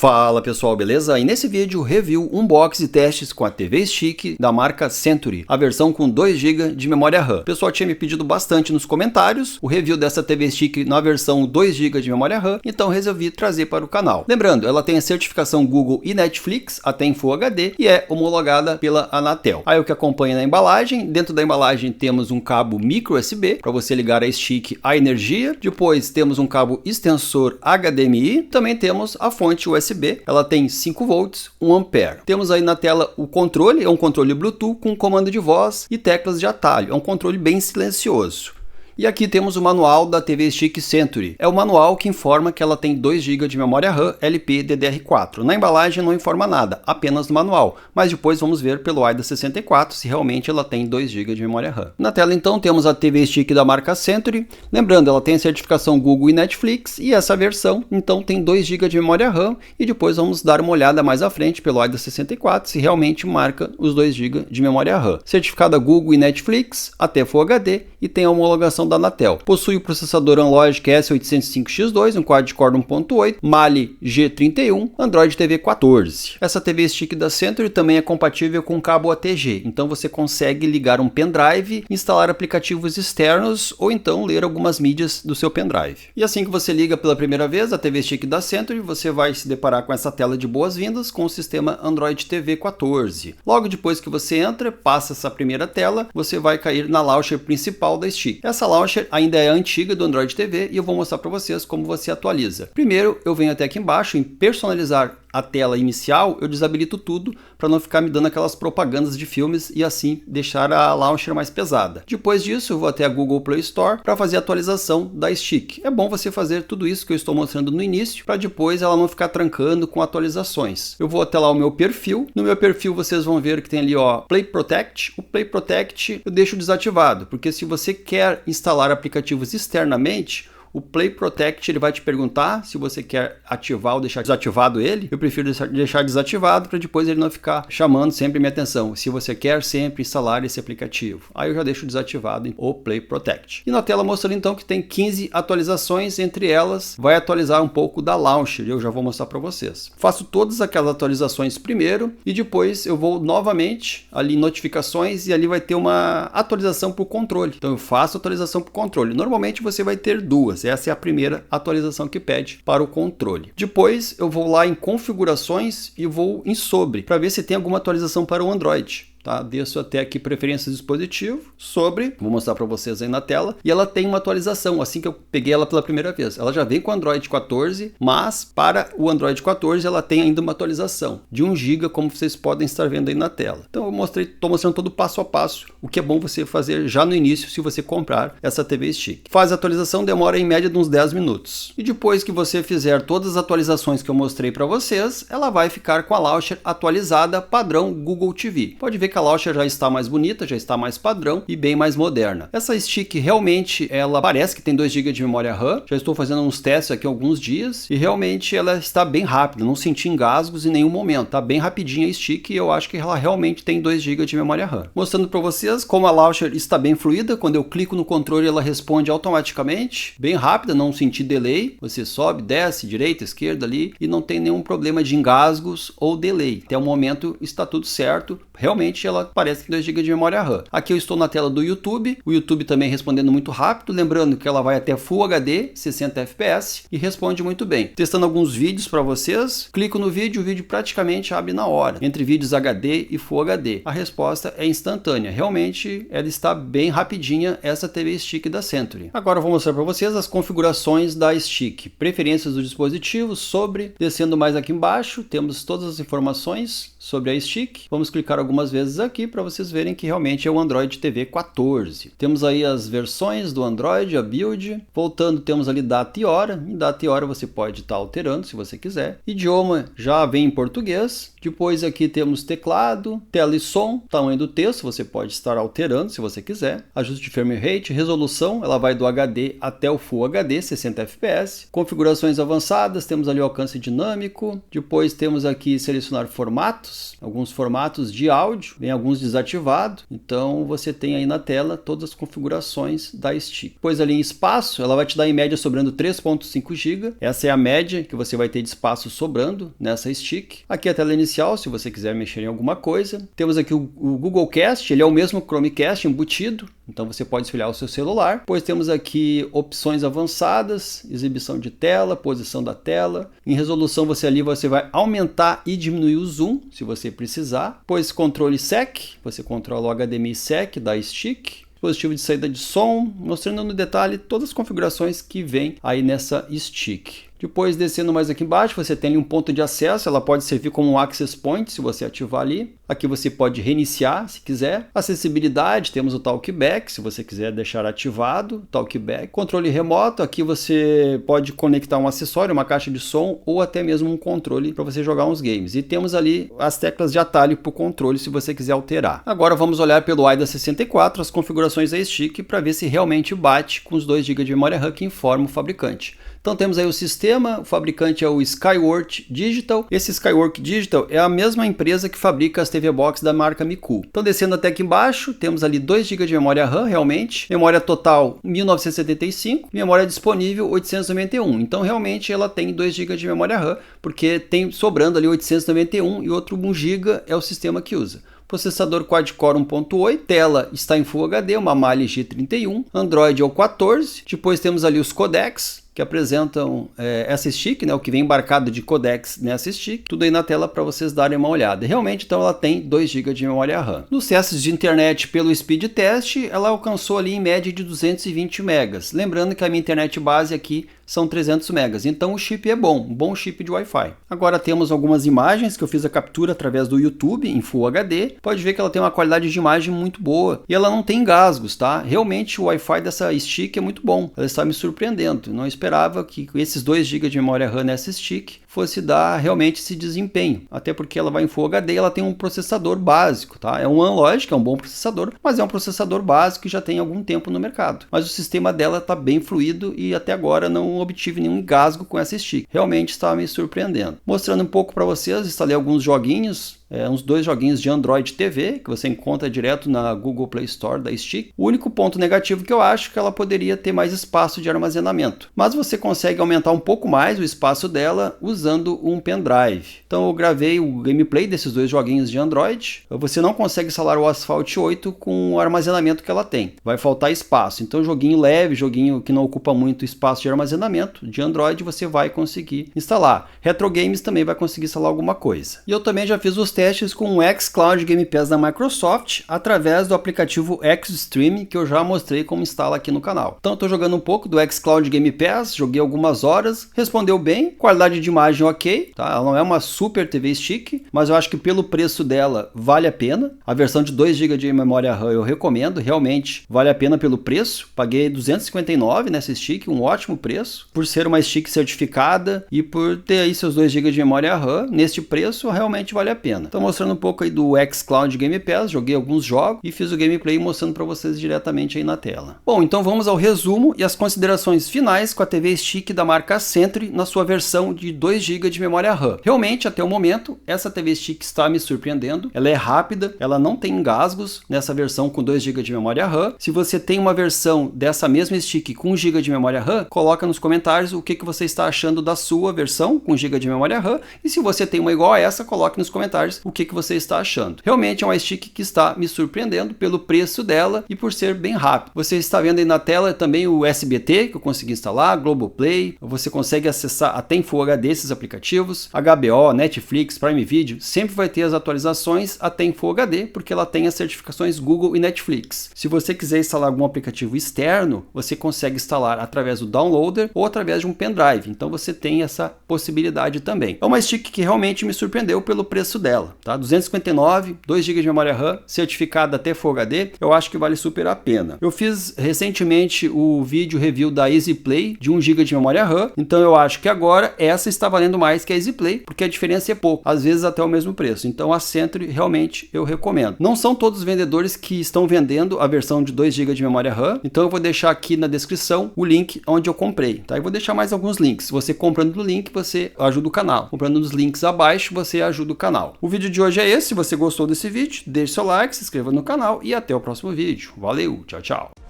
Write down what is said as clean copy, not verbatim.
Fala pessoal, beleza? E nesse vídeo review, unboxing e testes com a TV Stick da marca Century, a versão com 2 GB de memória RAM. O pessoal tinha me pedido bastante nos comentários o review dessa TV Stick na versão 2 GB de memória RAM, então resolvi trazer para o canal. Lembrando, ela tem a certificação Google e Netflix, até em Full HD, e é homologada pela Anatel. Aí o que acompanha na embalagem, dentro da embalagem temos um cabo micro USB para você ligar a stick à energia, depois temos um cabo extensor HDMI, também temos a fonte USB, ela tem 5 volts, 1 ampere. Temos aí na tela o controle, é um controle Bluetooth com comando de voz e teclas de atalho, é um controle bem silencioso. E aqui temos o manual da TV Stick Century. É o manual que informa que ela tem 2 GB de memória RAM LPDDR4. Na embalagem não informa nada, apenas no manual, mas depois vamos ver pelo AIDA64 se realmente ela tem 2 GB de memória RAM. Na tela então temos a TV Stick da marca Century. Lembrando, ela tem a certificação Google e Netflix e essa versão então tem 2 GB de memória RAM e depois vamos dar uma olhada mais à frente pelo AIDA64 se realmente marca os 2 GB de memória RAM. Certificada Google e Netflix até Full HD e tem a homologação da Anatel. Possui o processador Anlogic S805X2, um quad-core 1.8, Mali G31, Android TV 14. Essa TV Stick da Century também é compatível com cabo ATG, então você consegue ligar um pendrive, instalar aplicativos externos ou então ler algumas mídias do seu pendrive. E assim que você liga pela primeira vez a TV Stick da Century, você vai se deparar com essa tela de boas-vindas com o sistema Android TV 14. Logo depois que você entra, passa essa primeira tela, você vai cair na launcher principal da Stick. Essa launcher ainda é antiga do Android TV e eu vou mostrar para vocês como você atualiza. Primeiro, eu venho até aqui embaixo em personalizar a tela inicial, eu desabilito tudo para não ficar me dando aquelas propagandas de filmes e assim deixar a launcher mais pesada. Depois disso, eu vou até a Google Play Store para fazer a atualização da Stick. É bom você fazer tudo isso que eu estou mostrando no início para depois ela não ficar trancando com atualizações. Eu vou até lá o meu perfil. No meu perfil vocês vão ver que tem ali ó, Play Protect. O Play Protect eu deixo desativado, porque se você quer instalar aplicativos externamente, o Play Protect ele vai te perguntar se você quer ativar ou deixar desativado ele. Eu prefiro deixar desativado para depois ele não ficar chamando sempre minha atenção. Se você quer sempre instalar esse aplicativo. Aí eu já deixo desativado o Play Protect. E na tela mostrando então que tem 15 atualizações, entre elas vai atualizar um pouco da Launcher. Eu já vou mostrar para vocês. Faço todas aquelas atualizações primeiro e depois eu vou novamente ali em notificações e ali vai ter uma atualização para o controle. Então eu faço atualização para o controle. Normalmente você vai ter duas. Essa é a primeira atualização que pede para o controle. Depois eu vou lá em configurações e vou em sobre para ver se tem alguma atualização para o Android. Tá? Desço até aqui preferências do dispositivo, sobre, vou mostrar para vocês aí na tela, e ela tem uma atualização, assim que eu peguei ela pela primeira vez. Ela já vem com o Android 14, mas para o Android 14 ela tem ainda uma atualização de 1 GB, como vocês podem estar vendo aí na tela. Então eu estou mostrando todo passo a passo, o que é bom você fazer já no início se você comprar essa TV Stick. Faz a atualização, demora em média de uns 10 minutos. E depois que você fizer todas as atualizações que eu mostrei para vocês, ela vai ficar com a launcher atualizada padrão Google TV. Pode ver que a launcher já está mais bonita, já está mais padrão e bem mais moderna. Essa Stick realmente, ela parece que tem 2 GB de memória RAM. Já estou fazendo uns testes aqui há alguns dias e realmente ela está bem rápida, não senti engasgos em nenhum momento. Tá bem rapidinha a Stick e eu acho que ela realmente tem 2 GB de memória RAM. Mostrando para vocês como a launcher está bem fluida. Quando eu clico no controle ela responde automaticamente, bem rápida, não senti delay. Você sobe, desce, direita, esquerda ali e não tem nenhum problema de engasgos ou delay. Até o momento está tudo certo. Realmente ela parece que 2 GB de memória RAM. Aqui eu estou na tela do YouTube, o YouTube também respondendo muito rápido, lembrando que ela vai até Full HD, 60 FPS e responde muito bem. Testando alguns vídeos para vocês, clico no vídeo, o vídeo praticamente abre na hora, entre vídeos HD e Full HD. A resposta é instantânea, realmente ela está bem rapidinha essa TV Stick da Century. Agora eu vou mostrar para vocês as configurações da Stick, preferências do dispositivo, sobre, descendo mais aqui embaixo, temos todas as informações sobre a Stick. Vamos clicar algumas vezes aqui para vocês verem que realmente é o Android TV 14. Temos aí as versões do Android, a build. Voltando, temos ali data e hora. Em data e hora você pode estar alterando se você quiser. Idioma já vem em português. Depois aqui temos teclado, tela e som, tamanho do texto, você pode estar alterando se você quiser. Ajuste de frame rate, resolução, ela vai do HD até o Full HD, 60 FPS. Configurações avançadas, temos ali o alcance dinâmico. Depois temos aqui selecionar formatos, alguns formatos de áudio. vem alguns desativados, então você tem aí na tela todas as configurações da stick. Depois ali em espaço, ela vai te dar em média sobrando 3.5 GB, essa é a média que você vai ter de espaço sobrando nessa stick. Aqui a tela inicial, se você quiser mexer em alguma coisa. Temos aqui o Google Cast, ele é o mesmo Chromecast embutido, então você pode espelhar o seu celular. Depois temos aqui opções avançadas, exibição de tela, posição da tela. Em resolução você vai aumentar e diminuir o zoom, se você precisar. Depois controle SEC, você controla o HDMI SEC da stick. Dispositivo de saída de som, mostrando no detalhe todas as configurações que vem aí nessa stick. Depois, descendo mais aqui embaixo, você tem ali um ponto de acesso, ela pode servir como um access point se você ativar ali. Aqui você pode reiniciar se quiser. Acessibilidade, temos o talkback, se você quiser deixar ativado, talkback. Controle remoto, aqui você pode conectar um acessório, uma caixa de som ou até mesmo um controle para você jogar uns games. E temos ali as teclas de atalho para o controle se você quiser alterar. Agora vamos olhar pelo AIDA64 as configurações da stick para ver se realmente bate com os 2 GB de memória RAM que informa o fabricante. Então temos aí o sistema, o fabricante é o Skyworks Digital. Esse Skyworks Digital é a mesma empresa que fabrica as TV Box da marca Micool. Então descendo até aqui embaixo, temos ali 2 GB de memória RAM realmente, memória total 1975, memória disponível 891. Então realmente ela tem 2 GB de memória RAM, porque tem sobrando ali 891 e outro 1 GB é o sistema que usa. Processador quad-core 1.8, tela está em Full HD, uma Mali G31, Android é o 14, depois temos ali os codecs, que apresentam essa stick, né, o que vem embarcado de codecs nessa stick, tudo aí na tela para vocês darem uma olhada. Realmente, então, ela tem 2 GB de memória RAM. Nos testes de internet pelo Speed Test, ela alcançou ali em média de 220 megas. Lembrando que a minha internet base aqui são 300 megas, então o chip é bom, um bom chip de Wi-Fi. Agora temos algumas imagens que eu fiz a captura através do YouTube em Full HD. Pode ver que ela tem uma qualidade de imagem muito boa e ela não tem engasgos, tá? Realmente o Wi-Fi dessa stick é muito bom, ela está me surpreendendo. Não esperava que esses 2 GB de memória RAM nessa stick fosse dar realmente esse desempenho, até porque ela vai em Full HD e ela tem um processador básico, tá? É um Anlogic, é um bom processador, mas é um processador básico que já tem algum tempo no mercado. Mas o sistema dela está bem fluido e até agora não obtive nenhum engasgo com essa stick. Realmente está me surpreendendo. Mostrando um pouco para vocês, instalei alguns joguinhos, uns 2 joguinhos de Android TV, que você encontra direto na Google Play Store da stick. O único ponto negativo que eu acho é que ela poderia ter mais espaço de armazenamento. Mas você consegue aumentar um pouco mais o espaço dela usando um pendrive. Então eu gravei o gameplay desses 2 joguinhos de Android. Você não consegue instalar o Asphalt 8 com o armazenamento que ela tem. Vai faltar espaço. Então joguinho leve, joguinho que não ocupa muito espaço de armazenamento de Android, você vai conseguir instalar. Retro Games também vai conseguir instalar alguma coisa. E eu também já fiz os testes com o xCloud Game Pass da Microsoft através do aplicativo Xstream, que eu já mostrei como instala aqui no canal. Então estou jogando um pouco do xCloud Game Pass, joguei algumas horas, respondeu bem, qualidade de imagem ok, tá? Ela não é uma super TV Stick, mas eu acho que pelo preço dela vale a pena. A versão de 2 GB de memória RAM eu recomendo, realmente vale a pena pelo preço. Paguei 259 nessa stick, um ótimo preço, por ser uma stick certificada e por ter aí seus 2 GB de memória RAM, neste preço realmente vale a pena. Estou mostrando um pouco aí do xCloud Game Pass, joguei alguns jogos e fiz o gameplay mostrando para vocês diretamente aí na tela. Bom, então vamos ao resumo e as considerações finais com a TV Stick da marca Century na sua versão de 2 GB de memória RAM. Realmente, até o momento, essa TV Stick está me surpreendendo. Ela é rápida, ela não tem engasgos nessa versão com 2 GB de memória RAM. Se você tem uma versão dessa mesma stick com 1 GB de memória RAM, coloca nos comentários o que você está achando da sua versão com 1 GB de memória RAM. E se você tem uma igual a essa, coloque nos comentários o que você está achando. Realmente é uma stick que está me surpreendendo pelo preço dela e por ser bem rápido. Você está vendo aí na tela também o SBT que eu consegui instalar, Globoplay, você consegue acessar até em Full HD esses aplicativos, HBO, Netflix, Prime Video, sempre vai ter as atualizações até em Full HD, porque ela tem as certificações Google e Netflix. Se você quiser instalar algum aplicativo externo, você consegue instalar através do downloader ou através de um pendrive, então você tem essa possibilidade também. É uma stick que realmente me surpreendeu pelo preço dela, tá? 259, 2 GB de memória RAM, certificada até Full HD, eu acho que vale super a pena. Eu fiz recentemente o vídeo review da EasyPlay de 1 GB de memória RAM, então eu acho que agora essa está valendo valendo mais que a EasyPlay, porque a diferença é pouco, às vezes até o mesmo preço. Então a Century realmente eu recomendo. Não são todos os vendedores que estão vendendo a versão de 2 GB de memória RAM, então eu vou deixar aqui na descrição o link onde eu comprei, tá? Eu vou deixar mais alguns links. Você comprando no link, você ajuda o canal. Comprando nos links abaixo, você ajuda o canal. O vídeo de hoje é esse. Se você gostou desse vídeo, deixe seu like, se inscreva no canal e até o próximo vídeo. Valeu, tchau, tchau.